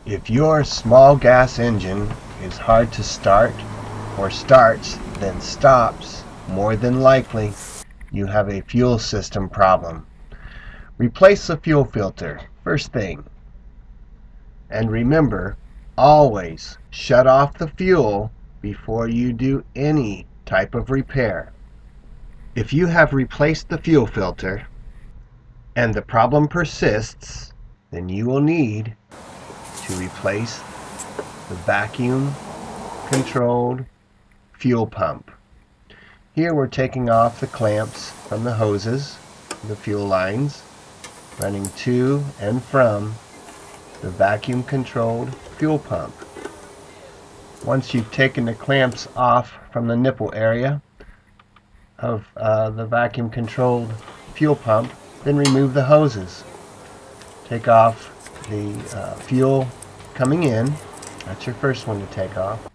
If your small gas engine is hard to start, or starts then stops, more than likely you have a fuel system problem. Replace the fuel filter first thing. And remember, always shut off the fuel before you do any type of repair. If you have replaced the fuel filter and the problem persists, then you will need to replace the vacuum controlled fuel pump. Here we're taking off the clamps from the hoses, the fuel lines, running to and from the vacuum controlled fuel pump. Once you've taken the clamps off from the nipple area of the vacuum controlled fuel pump, then remove the hoses. Take off the fuel coming in. That's your first one to take off.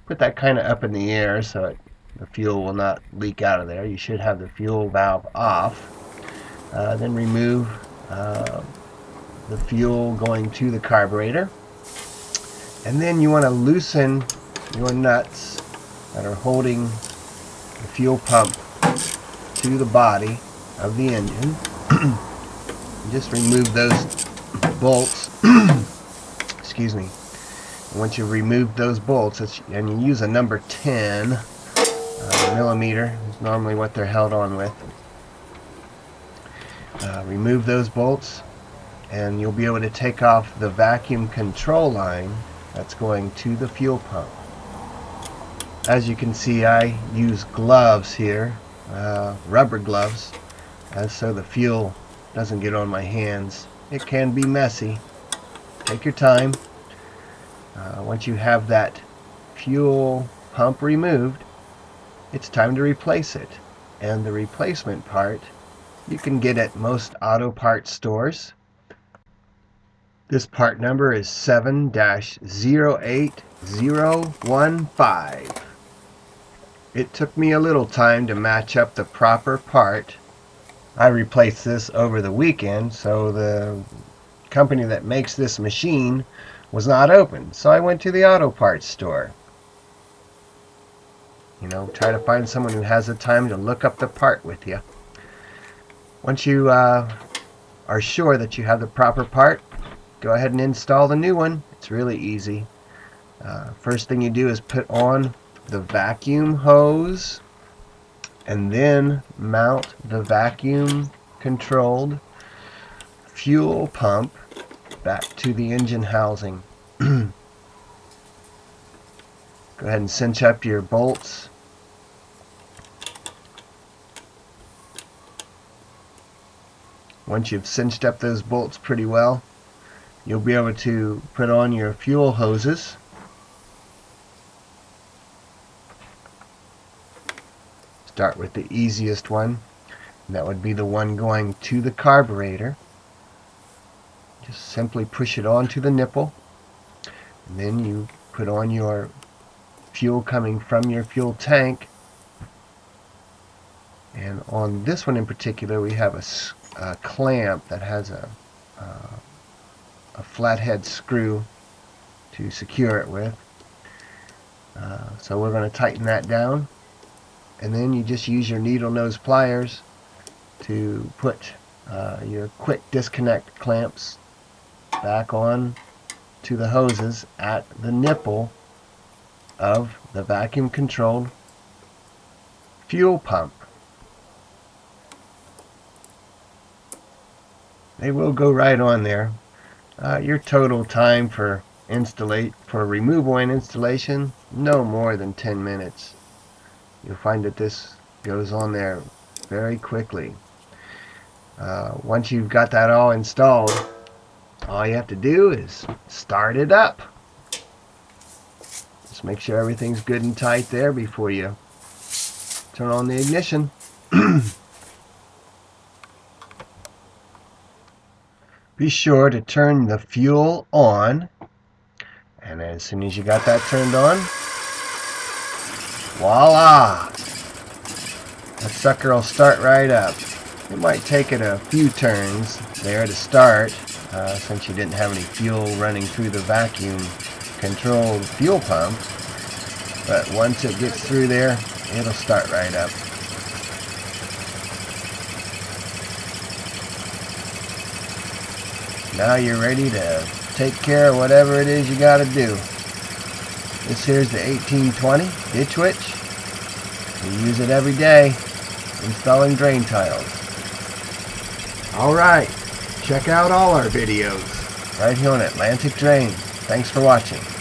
Put that kind of up in the air so the fuel will not leak out of there. You should have the fuel valve off. Then remove the fuel going to the carburetor. And then you want to loosen your nuts that are holding the fuel pump to the body of the engine. Just remove those bolts. Excuse me. Once you've removed those bolts, and you use a number 10 millimeter is normally what they're held on with. Remove those bolts and you'll be able to take off the vacuum control line that's going to the fuel pump. As you can see, I use gloves here, rubber gloves, so the fuel doesn't get on my hands. It can be messy. Take your time. Once you have that fuel pump removed, it's time to replace it. And the replacement part you can get at most auto parts stores. This part number is 7-08015. It took me a little time to match up the proper part. I replaced this over the weekend, so the company that makes this machine was not open. So I went to the auto parts store. You know, try to find someone who has the time to look up the part with you. Once you are sure that you have the proper part, go ahead and install the new one. It's really easy. First thing you do is put on the vacuum hose and then mount the vacuum controlled fuel pump back to the engine housing. Go ahead and cinch up your bolts. Once you've cinched up those bolts pretty well, you'll be able to put on your fuel hoses. Start with the easiest one. That would be the one going to the carburetor. Just simply push it onto the nipple, and then you put on your fuel coming from your fuel tank. And on this one in particular, we have a clamp that has a flathead screw to secure it with. So we're going to tighten that down, and then you just use your needle nose pliers to put your quick disconnect clamps back on to the hoses at the nipple of the vacuum controlled fuel pump. They will go right on there. Your total time for removal and installation, no more than 10 minutes. You'll find that this goes on there very quickly. Once you've got that all installed, all you have to do is start it up. Just make sure everything's good and tight there before you turn on the ignition. Be sure to turn the fuel on, and as soon as you got that turned on, voila! That sucker will start right up. It might take it a few turns there to start, since you didn't have any fuel running through the vacuum controlled fuel pump. But once it gets through there, it'll start right up. Now you're ready to take care of whatever it is you got to do. This here's the 1820 Ditch Witch. We use it every day installing drain tiles. Alright, check out all our videos right here on Atlantic Drain. Thanks for watching.